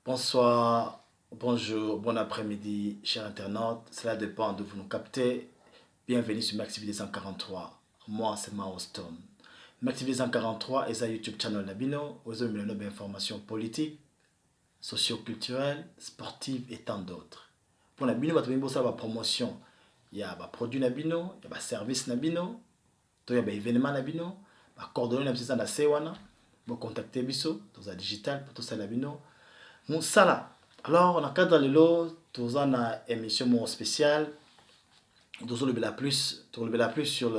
Bonsoir, bonjour, bon après-midi, chers internautes. Cela dépend de vous nous captez. Bienvenue sur MaxTV 243. Moi, c'est Mao Stone. MaxTV 243 est un YouTube channel Nabino. Vous avez une information politique, socio-culturelle, sportive et tant d'autres. Pour Nabino, vous avez une promotion. Il y a des produits Nabino, il y a des services Nabino, il y a des événements Nabino, des coordonnées Nabino. Vous contactez Bisso, dans la digital, pour tout ça Nabino. Moussala. Alors, on a cadre de l'eau, nous avons une émission spéciale. Nous avons plus sur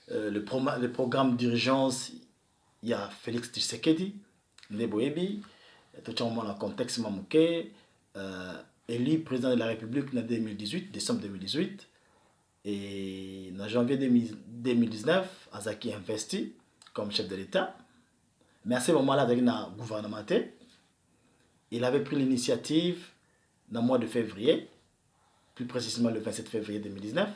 le programme d'urgence. Il y a Félix Tshisekedi, Neboebi, tout le monde dans le contexte mamouké, élu président de la République en 2018, décembre 2018. Et en janvier 2019, Azaki investi comme chef de l'État. Mais à ce moment-là, il y a un gouvernement. Il avait pris l'initiative dans le mois de février, plus précisément le 27 février 2019,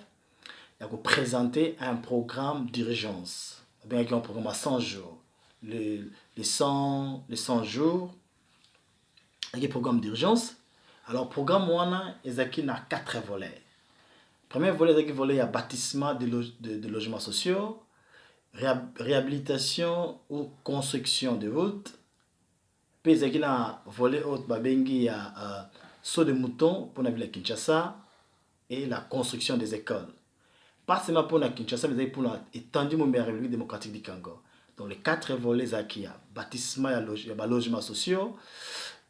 il a présenté un programme d'urgence. Il y a un programme à 100 jours. Les 100 jours, il y a un programme d'urgence. Alors, le programme, il y a 4 volets. Le premier volet, il y a bâtiment de logements sociaux, réhabilitation ou construction de routes. Puis il y a un volet haut, il y a saut de mouton pour la ville de Kinshasa et la construction des écoles. Pas seulement pour la Kinshasa, mais pour l'étendue de la République démocratique du Congo. Donc les 4 volets, il y a bâtiment, il y a logements sociaux,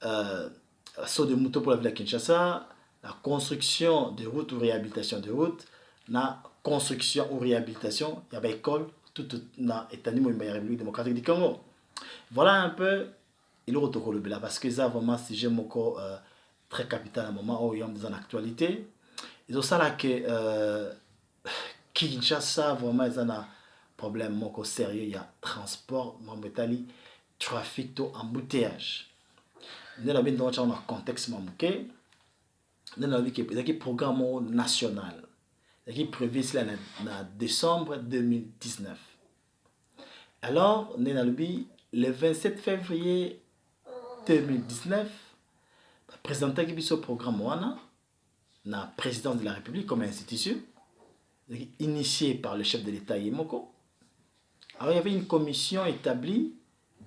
saut de mouton pour la ville de Kinshasa, la construction de routes ou réhabilitation de routes, la construction ou réhabilitation, il y a des écoles, tout l'étendue de la République démocratique du Congo. Voilà un peu. Il est là parce que ça vraiment si j'ai mon corps très capital à un moment où il y a des actualités. Ils ont ça là que Kinshasa vraiment ils ont un problème mon corps sérieux, il y a transport, mobilité, trafic, embouteillage. Nous avons dans un contexte mamouké. Nous avons un programme national qui est prévu en décembre 2019. Alors, nous avons le 27 février 2019, présenté ce programme la présidence de la République comme institution, initié par le chef de l'État Yemoko. Alors il y avait une commission établie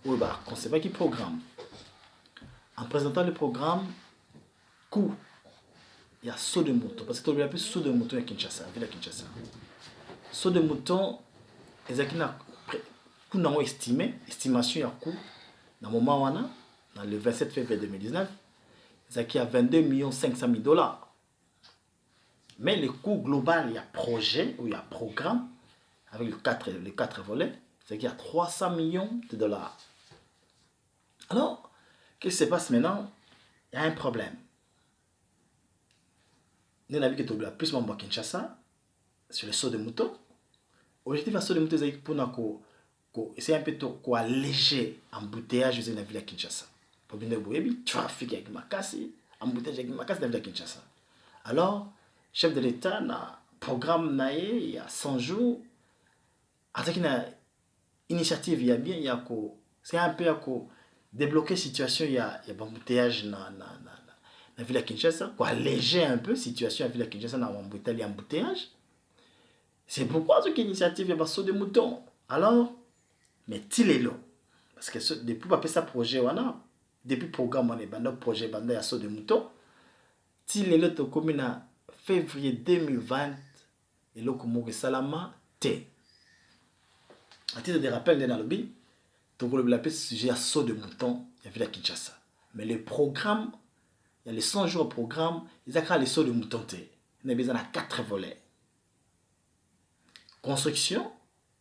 pour concevoir le programme. En présentant le programme, coup, il y a saut de mouton, parce que il y a plus saut de mouton à Kinshasa, ville à Kinshasa. Saut de mouton, ils ont estimé, estimation il y a coût, dans le moment où on a, dans le 27 février 2019, il y a 22 500 000 dollars. Mais le coût global, il y a projet ou il y a programme, avec les 4 volets, c'est qu'il y a 300 millions de dollars. Alors, qu'est-ce qui se passe maintenant? Il y a un problème. Nous avons vu que tu as plus de Kinshasa sur le saut de mouton. L'objectif de saut de mouton, c'est pour essayer un peu de alléger l'embouteillage de la ville de Kinshasa. Pour bien le trafic avec Makassi, embouteillage avec Makassi dans la ville de Kinshasa. Alors, chef de l'État, a un programme il y a 100 jours. Avec une initiative, il y a bien, c'est un peu pour débloquer la situation, il y a un embouteillage dans la ville de Kinshasa, pour alléger un peu la situation de la ville de Kinshasa dans l'embouteillage. C'est pourquoi cette initiative, il y a un saut de mouton. Alors, mais il est là. Parce que depuis que ça projet, depuis le programme, on a un projet, il y a un saut de mouton. Il est là, comme en février 2020, et là, comme Salama, T. À titre de rappel, dans le lobby, le sujet à saut de mouton, il y a Kinshasa. Mais le programme, il y a les 100 jours au programme, ils ont les sauts de mouton. Il y a besoin de 4 volets. Construction,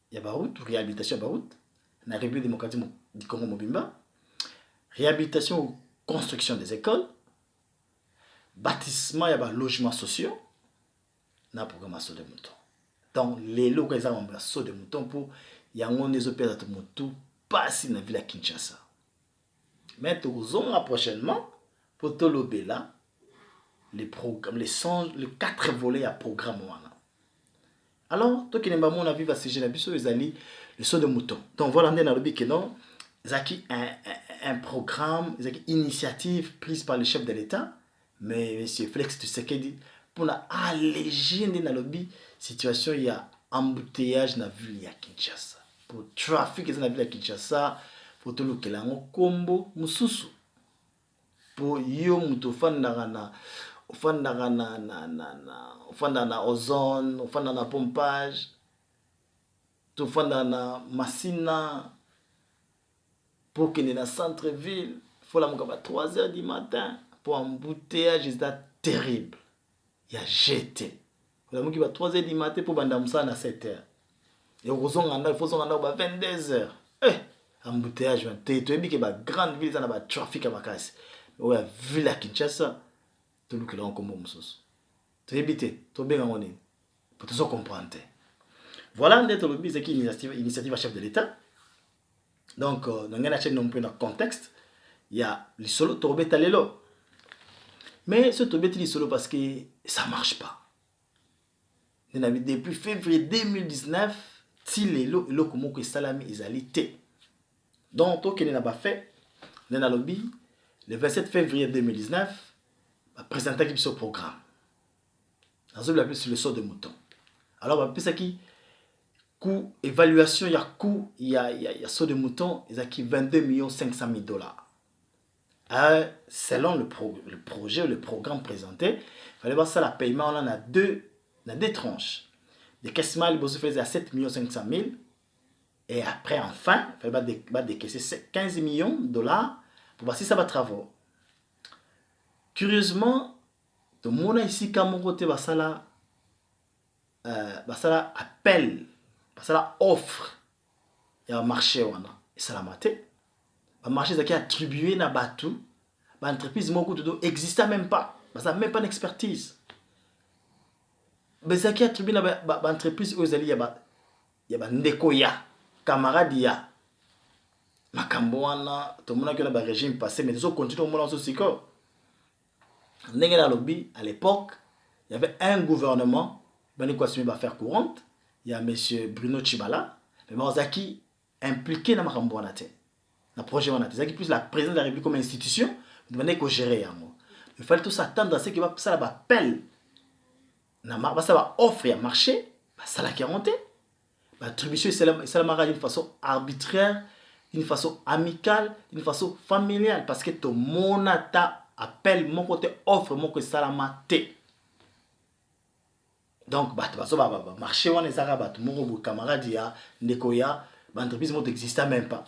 il y a la route, réhabilitation de la route, la République démocratique du Congo Mobimba, réhabilitation ou construction des écoles, bâtiment, il y a des logements sociaux, dans le programme à saut de mouton. Donc, les locaux, ils ont un saut de mouton pour il y a des opérateurs de mouton passent dans la ville de Kinshasa. Mais nous aurons prochainement pour tout le là les programmes, les 4 volets à programme. Alors, toi qui n'as pas mon avis, ce sujet, ils allaient le saut de mouton. Donc voilà, on est dans le but que non, Zaki un un programme, une initiative prise par le chef de l'État, mais M. Félix Tshisekedi, pour alléger dans la situation, il y a embouteillage dans la ville de Kinshasa. Pour trafic dans la ville de Kinshasa, pour tout le monde, combo, mususu. Pour yo mutofanda na ozone, ofanda na pompage, tofanda na Massina, pour que dans le centre-ville, il faut la à 3 h du matin, pour embouteillage, c'est terrible. Il y a jeté. Il faut la à 3 h du matin pour bandamsa à 7 h. Et il faut à 22 h. Embouteillage, tu as vu que la grande ville, il y a un trafic à ma casse. Ouais, ville à Kinshasa, tout le monde comme Moussous. Tu évité, tu bien en ligne. Pour tout ça comprendre. Voilà d'être le but, c'est une initiative à chef de l'État. Donc, dans la chaîne, on peut dans le contexte, il y a les solos, tu as talelo. Mais ce tu as solo parce que ça ne marche pas. Depuis février 2019, si les lots, comment que salami ils allaient. Donc, toi qui n'as pas fait, dans le lobby. Le 27 février 2019, on présenté ce programme. On a appelé sur le saut de mouton. Alors, on a appelé ça qui coût, évaluation, il y a coût, il y a saut de mouton, il y a qui 22 500 000 dollars. Selon le projet, le programme présenté, il fallait voir ça, le paiement, on a deux tranches. Les caisses mal, il faisait à 7 500 000. Et après, enfin, il fallait décaisser 15 millions de dollars. Pour voir si ça va travailler. Curieusement, tout le monde ici, quand mon côté, ça appelle, ça offre, il y a un marché, et ça l'a maté. Le marché qui est attribué dans Batou, l'entreprise n'existe même pas, ça n'a même pas d'expertise. Mais ce qui est attribué dans l'entreprise, il y a Ndekoya, camarade, Makambouana, tout le monde a un régime passé, mais les autres continuent au monde en sous-sicor. À l'époque, il y avait un gouvernement, il va faire courante, il y a M. Bruno Tshibala, mais Marzaki impliqué dans Makambouana, dans le projet Zaki plus la présidence de la République comme institution, il demandait qu'on gérer. Il fallait tout s'attendre à ce que ça va appel, ça va offrir un marché, ça va monter. L'attribution, c'est la d'une façon arbitraire, d'une façon amicale, d'une façon familiale. Parce que tout le monde appelle mon côté offre, mon côté salamate. Donc, marché, on est arabe, mon camarade, Nekoya, l'entreprise n'existe même pas.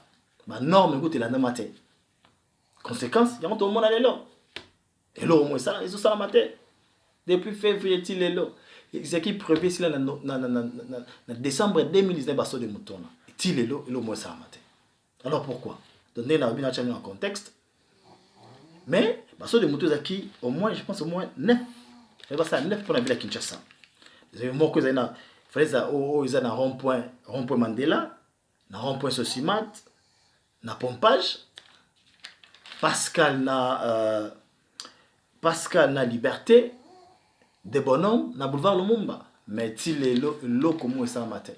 La norme, écoute, la norme. Conséquence, il y a tout le monde à là. Et là, au moins, ça, ils sont salamate. Depuis février, il est là. Ce qui est prévu, c'est en décembre 2019, de mouton. Il est là, au moins, salamate. Alors pourquoi? Donner la vie en contexte. Mais, basso de motos qui, au moins, je pense au moins 9. Il va ça 9 pour la ville de Kinshasa. Vous avez moi que vous avez il fallait ça un rond-point Mandela, un rond-point Sosimat, un pompage, Pascal na Liberté, des bonhommes, na boulevard Lumumba. Mais il est là comme ça matin.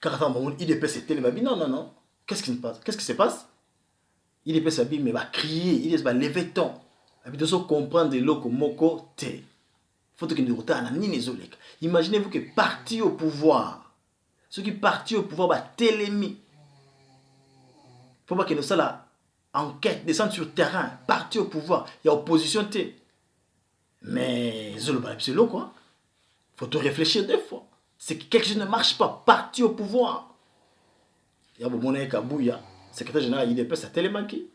Car attends, IDP c'était le non. Qu'est-ce qui se passe? Qu'est-ce qui se passe? IDP s'habille, mais va crier, il va lever ton. Il faut comprendre de l'eau comme moko te. Faut que nous retardions. Imaginez-vous que parti au pouvoir, ceux qui partent au pouvoir, va télémi. Faut pas que nous soyons là, enquête, descendre sur le terrain, parti au pouvoir, il y a opposition te. Mais c'est l'eau quoi. Faut te réfléchir deux fois. C'est que quelque chose ne marche pas. Parti au pouvoir. Il y a mon Kabouya, secrétaire général IDP, ça télémanqué.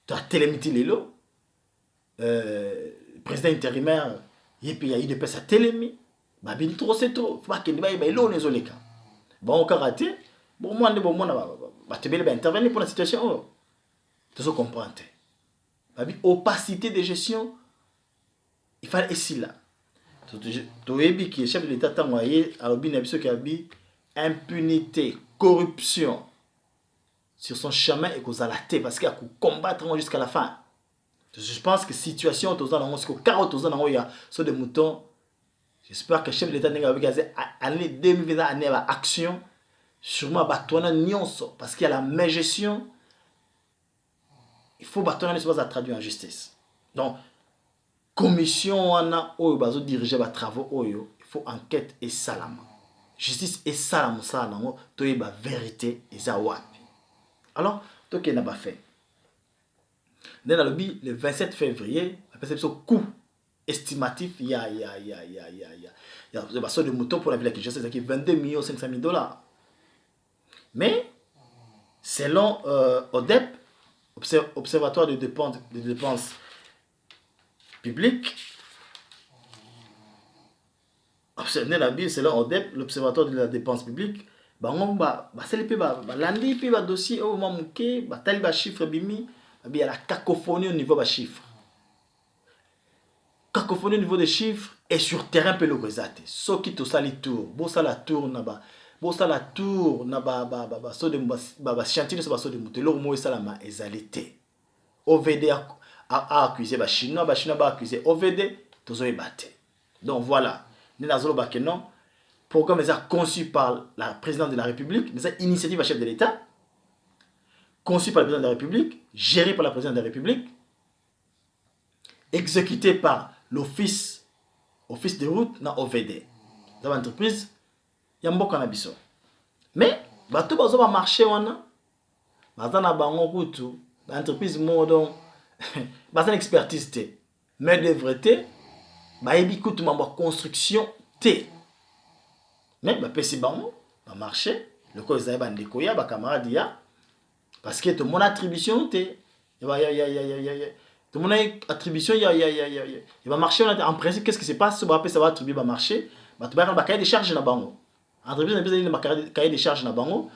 Tu as télémiti les lots. Président intérimaire, il y a IDP, ça télémi. Babine trop, c'est trop. Faut pas qu'il y ait l'eau, les olés. Bon, au karaté, bon, moi, tu vas intervenir pour la situation. Tu dois comprendre. Opacité de gestion, il fallait ici là. Tu as vu que le chef de l'État a envoyé à l'objet qui a dit impunité, corruption sur son chemin et qu'on a la tête parce qu'il a combattre jusqu'à la fin. Je pense que situation aux ans dans carotte aux ans il y a sur des moutons. J'espère que le chef de l'État n'a pas dit année 2020 année action sûrement batona nyonso parce qu'il y a la même gestion il faut bâtonner ce qui traduire en justice. Donc, commission wana oyo bazo diriger ba travaux oyo, il faut enquête et salama. Justice et salama salama to yeba vérité eza wapi. Alors, to ke na ba fait. Dans le lobby le 27 février, la perception coût estimatif il y a de moto pour la ville de Kinshasa, c'est 22 500 000 $. Mais selon ODEP, Observatoire de dépenses publiques, selon ODEP, l'Observatoire de la dépense publique, lundi dossier au moment où tali chiffre bimi, il y a la cacophonie au niveau des chiffres. Cacophonie au niveau des chiffres et sur terrain peut le rezater. Ce qui tout ça les tours, bossa la tour naba. Bosa la tour na so de chantier so de mutelo mo salama ezalité. OVD a accusé ba chinois ba accusé OVD tozo ebate. Donc voilà, ni nazolo ba que non programme est conçu par la présidente de la République, mais c'est initiative à chef de l'État, conçu par le président de la République, géré par la présidente de la République, exécuté par l'office de route na OVD. Dans l'entreprise ya mboka na biso. Mais bato bazo ba marché wana baza na bango kutu l'entreprise modon baza expertise te mais devrait ba yebi kutu mamba construction te. Mais ba pesi bango ba marché le ko ezali ba ndeko ya ba camarade ya parce que tout mon attribution te tout mon attribution il va marcher en principe qu'est-ce qui se passe ça va attribuer ba marché bato ba cahier de charge na bango. Entreprise na cahier de charge na bango,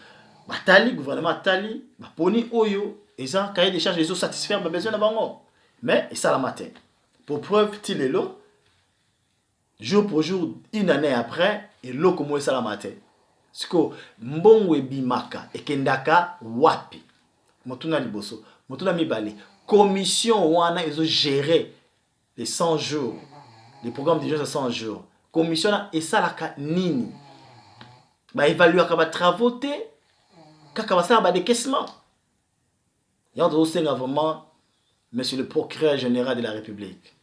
batali gouvernement tali, ba poni oyo, et ça cahier de charge les autres satisfaire ba besoin na bango. Mais et ça la matin. Pour preuve tilelo jour pour jour une année après et lo comme ça la matin. Siko mbongo ebimaka ekendaka wapi. Motuna liboso, motuna mibale. Commission wana ils ont géré les 100 jours, les programmes d'urgence de 100 jours. Commission et ça la nini. Bah évaluer kaba travaux te kaka basala ba décaissement. Il y a vraiment monsieur le procureur général de la République.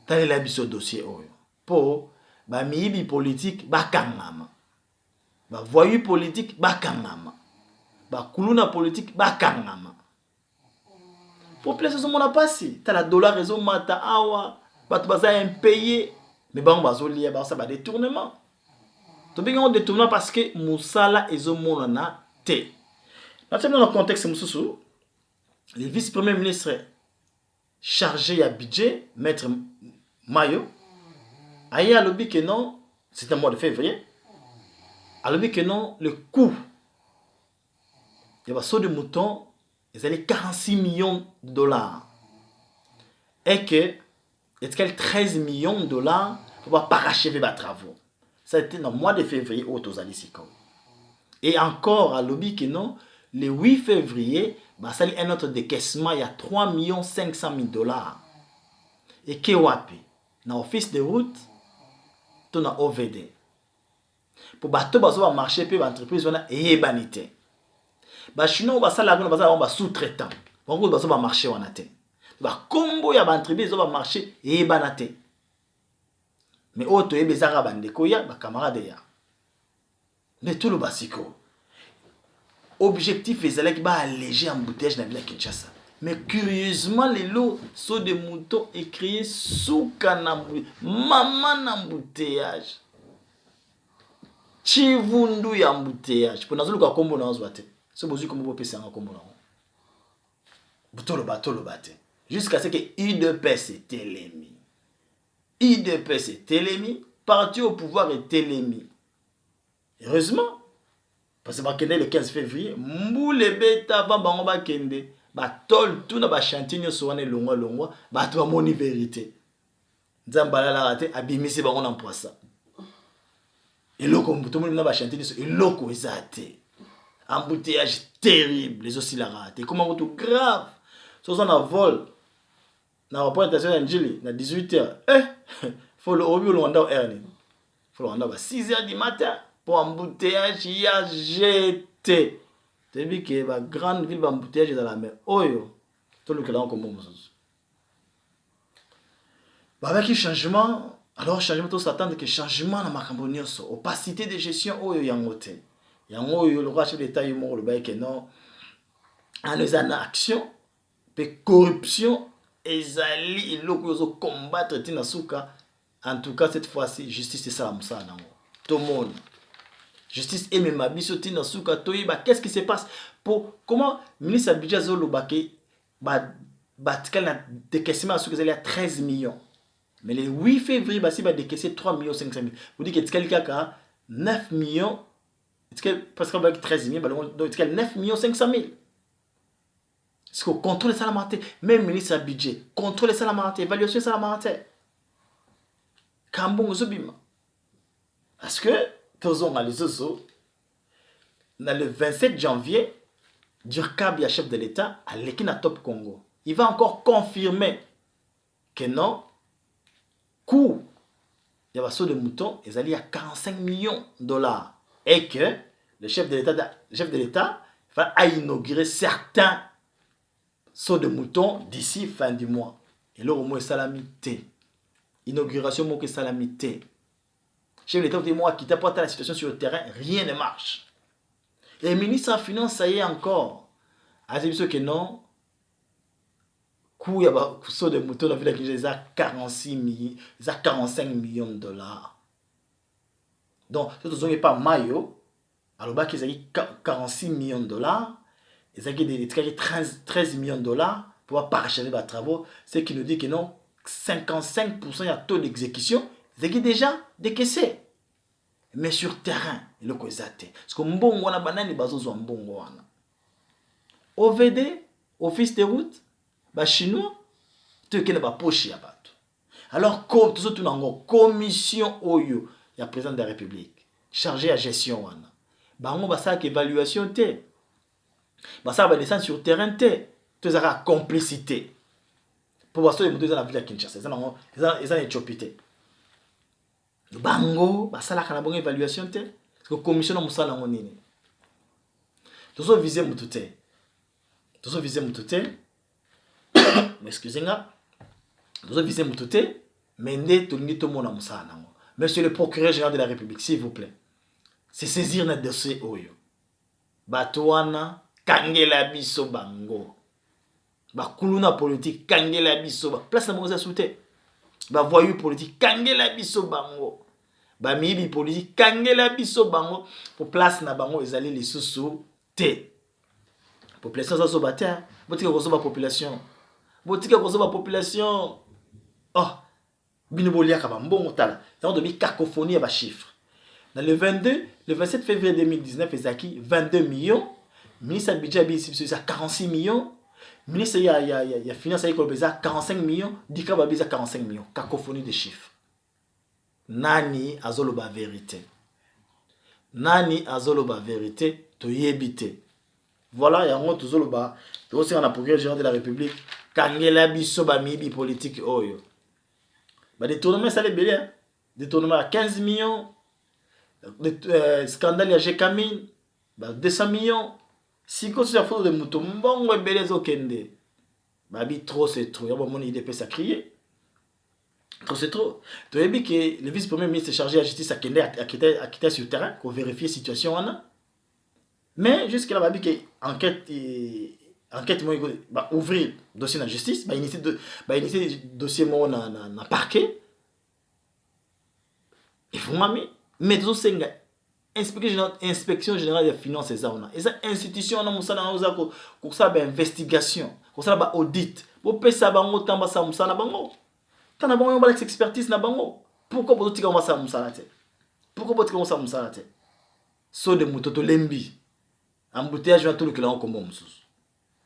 Tali la biso dossier oyo. Po ba miyibi politique ba kangama. Ba voyou politique ba kangama. Ba kuluna politique ba kangama. Pour placer ce monde passé, t'as la dollar raison mata awa, ba to baza impayé, mais ba on bazo lié ba ça ba détournement. Tu bien un détournement parce que Moussala et Zomonana T. Dans le contexte, Moussou, le vice-premier ministre chargé à budget, Maître Mayo, a eu à l'objet que non, c'était le mois de février, à l'objet que non, le coût de saut de mouton, ils allaient 46 millions de dollars. Et que, il y a 13 millions de dollars pour parachever les travaux. Ça a été dans le mois de février au Tozalisiko. Et encore à l'objet que non, le 8 février, bah, ça a un autre décaissement, il y a 3 500 000 dollars. Et que wapi, dans l'office de route, tout dans OVD. Pour bateau, bah, ça va marcher, puis l'entreprise va y banité. Bah, sinon, bah, ça, là, on va sous-traitant. Donc, bah, ça va marcher, on a été. Bah, combo, il y a l'entreprise, ça va marcher, et banité. Mais auto et bezara bandeko ya ba camarade ya. Mais tout le basiko. Objectif ezalaki ba alléger embouteillage dans la ville de Kinshasa. Mais curieusement les lots saut de moutons écriés souka nambu maman embouteillage. Chivundu ya embouteillage. Pour nazulu ka kombo na nzwate. Ce bozu comme bo pesa na kombo na. Butolo bate. Jusqu'à ce que UDPS était l'ennemi. IDPS est Télémi, parti au pouvoir est Télémi. Heureusement, parce que le 15 février, Mboule Beta Bamba Kende, Tol, tout na chantier soane longwa, toi moni vérité. Nzambala la rate, abimisi baron en poisson. Et loko, tout le monde na chantier, et loko ezate. Embouteillage terrible, les aussi la rate. Comment tout grave, sans un vol. Na représentation d'Angeli, na 18h. Faut le obi Luanda Ernie. Faut le Luanda 6h du matin pour embouteillage y a jeté. Tu dis que la grande ville va embouteillage dans la mer. Oyo. Tout le monde comme avec le changement, alors changement tout s'attendre que changement dans ma cambonioso, opacité de gestion au yangote. Yango le roi chef d'État il mort le bail que non. En les action, de corruption, ezali iloko combattre tinasuka. En tout cas cette fois-ci justice c'est ça musana. Tout le monde. Justice et même abiso tinasuka toyiba qu'est-ce qui se passe pour comment ministre Abidja Zolo Baké batikal na décaissement suka zali à 13 millions. Mais le 8 février, il va décaisser 3 500 000. Vous dites qu'il y a 9 millions, parce qu'on va 13 000, donc il y a 9 500 000. Parce qu'on contrôle les salaires, même le ministre du budget, contrôle les salaires, évaluation des salaires. Kambon Zobima. Parce que, dans le 27 janvier, Durkab, il chef de l'État, à l'Ekina Top Congo. Il va encore confirmer que non, coût il y a un saut de mouton, ils allaient à 45 millions de dollars. Et que le chef de l'État va inaugurer certains sauts de mouton d'ici fin du mois. Et là, au moins, salamité. Inauguration, moi, que salamité. Le chef de l'État dit, moi, qui t'apporte la situation sur le terrain, rien ne marche. Et le ministre des Finances, ça y est encore. A dit que non. Il y a un saut de mouton dans la ville qui a 45 millions de dollars. Donc, si vous n'avez pas maillot, alors qu'ils ont 46 millions de dollars, ils ont 13 millions de dollars pour parachever les travaux, ce qui nous dit que non, 55% de taux d'exécution, ils ont déjà décaissé. Mais sur terrain, il y a parce que mbongo wana banani bazozo mbongo wana. OVD, Office de route, les Chinois, tu es pas poche ya bato. Alors comme tout ça commission oyo ya président de la République chargé à gestion wana. Bango basa que évaluation te. Basa ba descendre sur terrain te. Tu as complicité. Pour voir ça les motos dans la ville de Kinshasa, ils ont échopité. Bango basa la kana bonne évaluation te. Parce que commission na musala ngonini. Tu so viser mutute. Tu so viser mutute. Excusez-moi, nous avons visé Moutoute, mais monsieur le procureur général de la République, s'il vous plaît, c'est saisir notre dossier Oyo. Batouana, Kangela Biso Bango. Bakuluna politique, Kangela Biso, place la Moussa Souté. Voyou politique, Kangela Biso Bango. Mibi politique, Kangela Biso Bango. Pour place na Bango, ils allaient les sous T. Population, ça se battait. Vous dites que la population. Botika kozo ba population oh binobolia ka mbongo tala ça on donne cacophonie à ba chiffres dans le 27 février 2019 ezaki 22 millions ministre budget bi c'est 46 millions ministre il y a finance il y a 45 millions dika ba biza 45 millions cacophonie de chiffres nani azoloba vérité to yebite voilà yango tozoloba aussi on a procureur général de la République Kangela biso ba mibi politique oyo. Ba détournement ça les belé. Détournement à 15 millions. Scandale ya Jekamine, ba 200 millions. Si ko sur la photo de Mouton mbongo belé zo kende. Ba bi trop c'est trop. Ya bon mon IDP ça crier. Trop c'est trop. Tu as vu que le vice-premier ministre chargé de la justice a quitté sur le terrain pour vérifier la situation là. Mais jusqu'à là ba bi que enquête ouvrir dossier dans la justice, initier dossier dans parquet. Il faut mais tout ça inspection générale des finances et ça institution on a musala pour ça investigation, pour ça audit. Pour pesa bango tamba sa musala bango. Tana bango ba expertise na bango. Pourquoi vous tika ça musala te? Pourquoi vous tika ça musala te? So de mutoto lembi. Embouteillage va tout le clan comme mususu.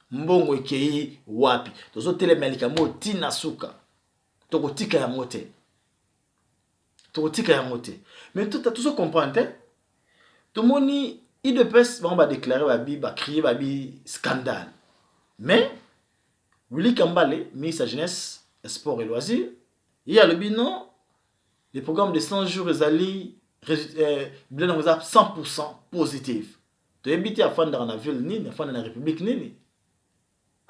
Mbongo ekei wapi tozo telemelika mo tina suka tokotika ya mote mais tout ça comprendre tout moni IDPS va déclarer ba crier ba scandale mais Willy Kambale ministre de la jeunesse sport et loisirs il y a le bilan les programmes de 100 jours ezali bilan 100% positif to ebiti afanda na ville nini afanda na république nini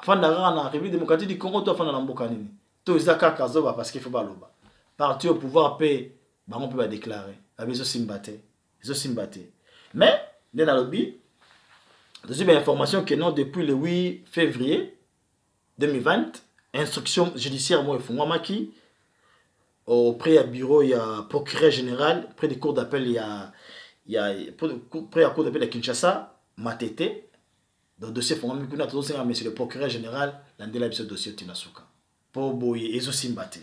fanda na République démocratique du Congo to fanda na mboka nini to izaka kazoba parce qu'il faut pas loba parti au pouvoir paix ba on peut pas déclarer abezo simbate zo simbate mais dans le lobby deuxième information que non depuis le 8 février 2020 instruction judiciaire moi Fungwamaki auprès du bureau il y a procureur général près des cours d'appel il y a près à cour d'appel de Kinshasa Matete dans le dossier Fungwamaki kuna to senga monsieur le procureur général landela ce dossier Tinasuka pour boye ezo simbate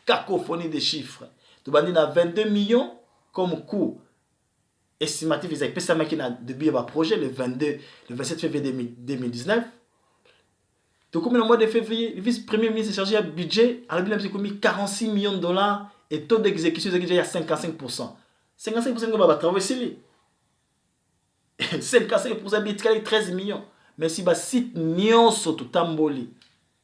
cacophonie des chiffres to bandi na 22 millions comme coût estimatif ils avaient ça qui na début ba projet le 27 février 2019. Donc comme le mois de février le vice-premier ministre est chargé à budget à la bilan c'est commis 46 millions de dollars et taux d'exécution c'est déjà 55%. 55% que va travailler ici. 55% bitkali 13 millions. Mais si ba site nyonso to tamboli.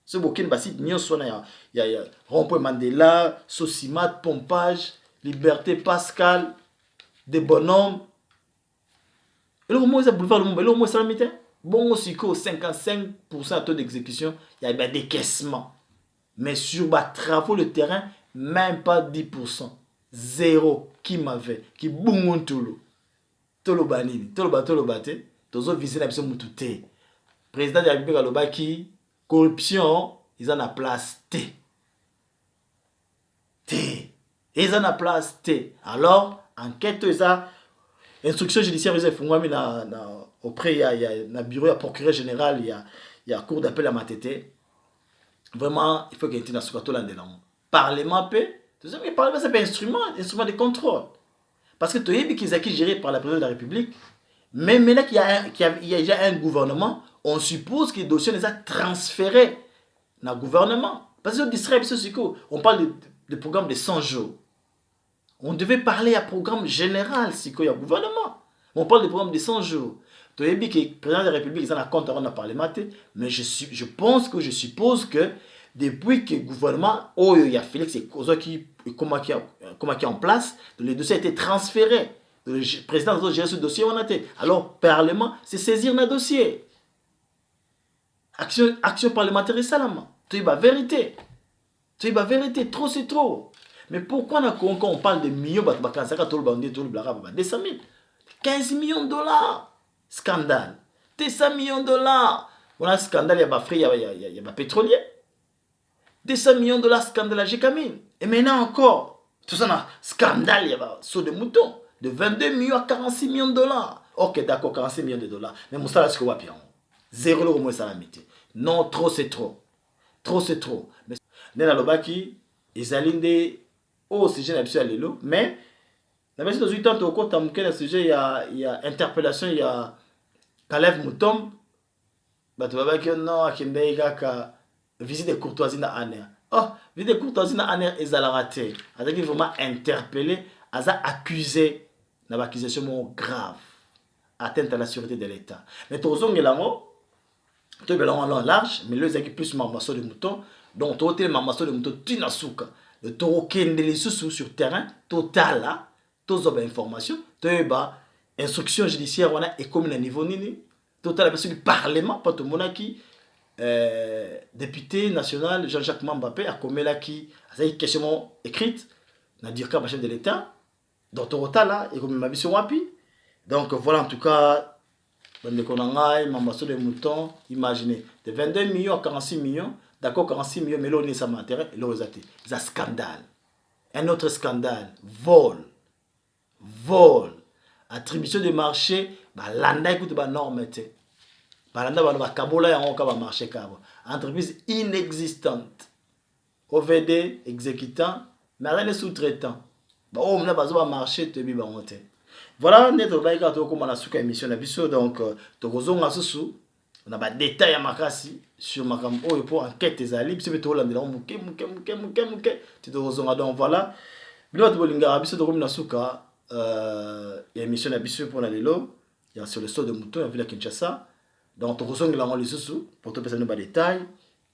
Ce bokine ba site nyonso na ya rond-point Mandela, Sosimat, Pompage, Liberté Pascal, des bonhommes. Et le moment où ça boulevard le monde, le moment où ça la bon aussi que 55% taux d'exécution, il y a des décaissements. Mais sur les travaux de terrain, même pas 10%. Zéro qui m'avait, qui boum tout le banini, tout le baté, tous les visés n'absent moutouté. Président de la République à l'Obaki, corruption, ils en a place T. Ils en a place T. Alors, enquête, ils ont instruction judiciaire, ils ont auprès, il y a un bureau, il y a procureur général, il y a cour d'appel à Matete. Vraiment, il faut qu'il y ait une instruction là dedans. Parlement, le Parlement, c'est un instrument de contrôle. Parce que tu as vu qu'ils sont gérés par la présidente de la République. Mais maintenant qu'il y a déjà un gouvernement, on suppose que les dossiers les a transférés dans le gouvernement. Parce que on parle de programme de 100 jours. On devait parler à programme général si il y a un gouvernement. On parle de programme de 100 jours. Tu as vu que le président de la République est en compte dans le Parlement, mais je suppose que depuis que le gouvernement, il y a Félix et qui est en place, le dossier a été transféré. Le président doit gérer ce dossier. Alors, le Parlement, c'est saisir le dossier. Action parlementaire et salam. Tu as la vérité. Trop c'est trop. Mais pourquoi quand on parle de millions, 200 000, 15 millions de dollars? Scandale. 200 millions de dollars. On a un scandale, il y a des frais, il y a des pétroliers. 200 millions de dollars, scandale à Gécamine. Et maintenant encore, tout ça, un scandale, il y a un saut de mouton. De 22 millions à 46 millions de dollars. Ok, d'accord, 46 millions de dollars. Mais mon salaire, c'est quoi, Pierre? 0 euro moins salaire. Non, trop, c'est trop. Trop, c'est trop. Mais, dans le baki, ils allaient au sujet absolument, mais, dans le 18 ans, au cours de sujet, il y a interpellation, il y a Kalev Moutom. Bah, tu vas voir que non, à Kimbeïga, visite de courtoisie dans l'année. Oh, visite de courtoisie dans l'année, ils allaient rater. C'est-à-dire qu'ils vont vraiment interpeller, ils allaient accuser, une accusation grave, atteinte à la sûreté de l'État. Mais tout le monde, tu es large, mais le qui plus mamasso de mouton, donc tu es mamasso de mouton, tu n'as souka. Le taureau qui est sur terrain, total là, toutes les informations, tu as instruction judiciaire, on a et comme le niveau nini, total la personne du Parlement, pas tout le monde qui député national Jean-Jacques Mambapé a commis là qui a une question écrite, n'a dit qu'à chef de l'État, donc total là, et comme ma mission rapide. Donc voilà en tout cas. De Konangai, Mambasso de Mouton, imaginez, de 22 millions à 46 millions, d'accord, 46 millions, mais là, on est ça m'intéresse, et là, c'est un scandale. Un autre scandale, vol, attribution de marché, l'anda écoute, norme, l'anda, kabola, et on va marché, entreprise inexistante, OVD, exécutant, mais rien de sous-traitant. On a besoin de marché, tu vas monter. Voilà, nous avons une émission donc on a des détails à Makasi sur ma pour enquête des alibis, c'est donc voilà. Émission pour il y a sur le sol de mouton, il y a Kinshasa. Donc tu reçois les sous pour te passer des détails.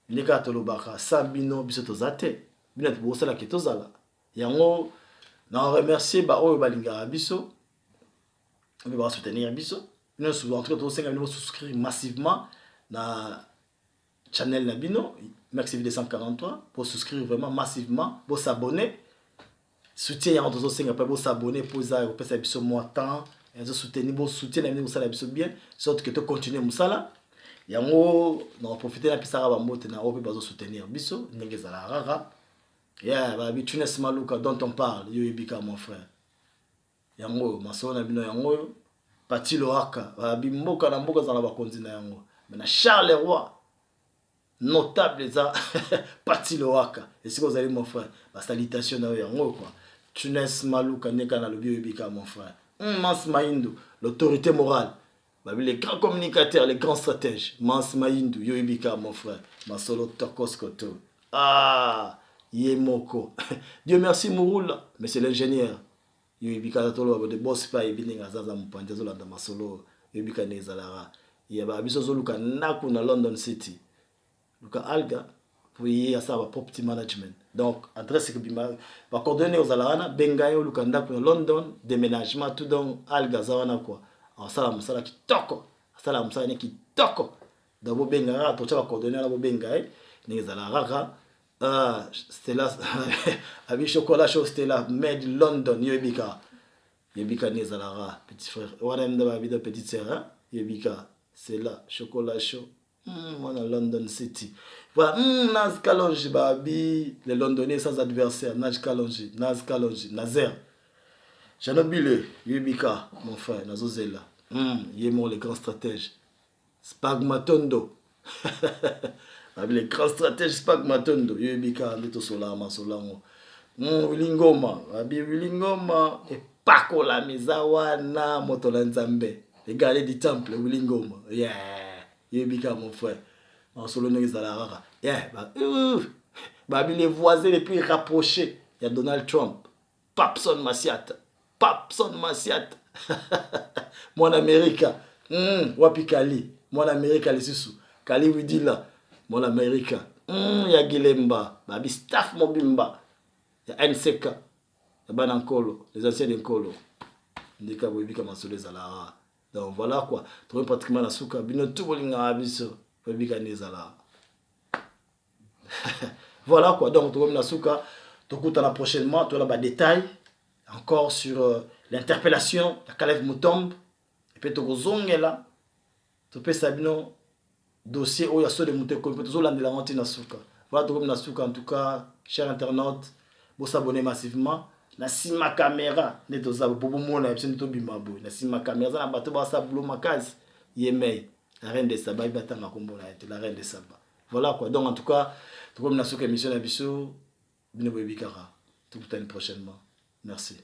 Les gars te l'obaka Sabino biso zate. Bina tu bossa la ketozala. Yango na remercier ba o balinga biso. On va soutenir biso. Nous souvent en tout cas souscrire massivement na channel Nabino, Max TV 243, pour souscrire vraiment massivement, pour s'abonner. Soutien, il y a d'autres choses, pour s'abonner, pour ça, pour ça, pour moi temps, et soutenir, pour soutenir, pour ça, bien, sorte que tu continues, Moussala. Yango, on va profiter de la pista, on va soutenir, biso, n'engezala rara. Yeah, babi, Tunes Maluka, dont on parle, Yoibika, mon frère. Yango, Maso Nabino, Yango, Pati Loaka, babi, Mboka, na Mboka, Zala Bakonzina, Yango. Maintenant, Charles Roy. Notable ça Pati Loaka et si vous allez mon frère la salutation na yango quoi Tunes Maluka neka na lobi ebika mon frère Mans Maindu l'autorité morale les grands communicateurs les grands stratèges Mans Maindu yo ebika mon frère Masolo Tokos Koto Yemoko Dieu merci Mouroula mais c'est l'ingénieur yo ebika tolo de boss pa ebininga zaza mpande zolanda Masolo ebika nezalara yaba biso zoluka naku na London City. Donc, Alga, pour y avoir ça, property management. Donc, adresse que bima, va coordonner aux Alarana, Bengayo, Lukanda, pour London, déménagement, tout donc, Alga, Zawana, quoi. Alors, ça, la qui toko. Ça, la moussa qui toko. D'abord, Bengara, tout ça va coordonner à Bengaï, les Alarara. C'était là, avec chocolat chaud, c'était là, made London, Yobika. Yobika, les Alara, petit frère. On a même de petite sœur, Yobika. C'est là, chocolat chaud. Moi dans London City. Voilà, Naz Kalonji, babi, les Londonais sans adversaire, Naz Kalonji, Nazer. Janobile, Yubika, mon frère, Nazozela. Yémon, les grands stratèges. Spagmatondo. Les grands stratèges Spagmatondo. Yubika, Neto Solama, Solamo. Willingoma, babi, Willingoma. Et Paco la Mizawana, Motolanzambe. Les gars du temple, Willingoma. Yeah. Yébika mon frère en solo rara. Yeah, les voisins les plus rapprochés, il y a Donald Trump, Papson Massiat, mon Amérique, Wapi Kali, mon Amérique les sous, Kali Widila, mon Amérique, il y a Gilemba, babi staff Mobimba, il y a NCK, il y a Banankolo, les anciens d'Enkolo, Ndika Wibika Masole Zalara. Donc voilà quoi, trouver pratiquement la souka, bino tout bolinga abiso, Wibika Nezala. Voilà quoi, donc trouver la souka, tout prochainement, tout là détail encore sur l'interpellation, la Kalev Mutombe, et puis tout là, tout peut sabino dossier où il y a ceux de Mouté comme tout là de la montée na souka. Voilà trouver la souka en tout cas, chers internautes, vous s'abonner massivement. Na sima caméra neto za bobo mona epse neto bimabo na sima caméra na bato ba sa boulot makazi yemei la reine de Saba batanga kombo na la reine de Saba. Voilà quoi, donc en tout cas tout comme na souka émission na biso bino bebikara tout prochainement. Merci.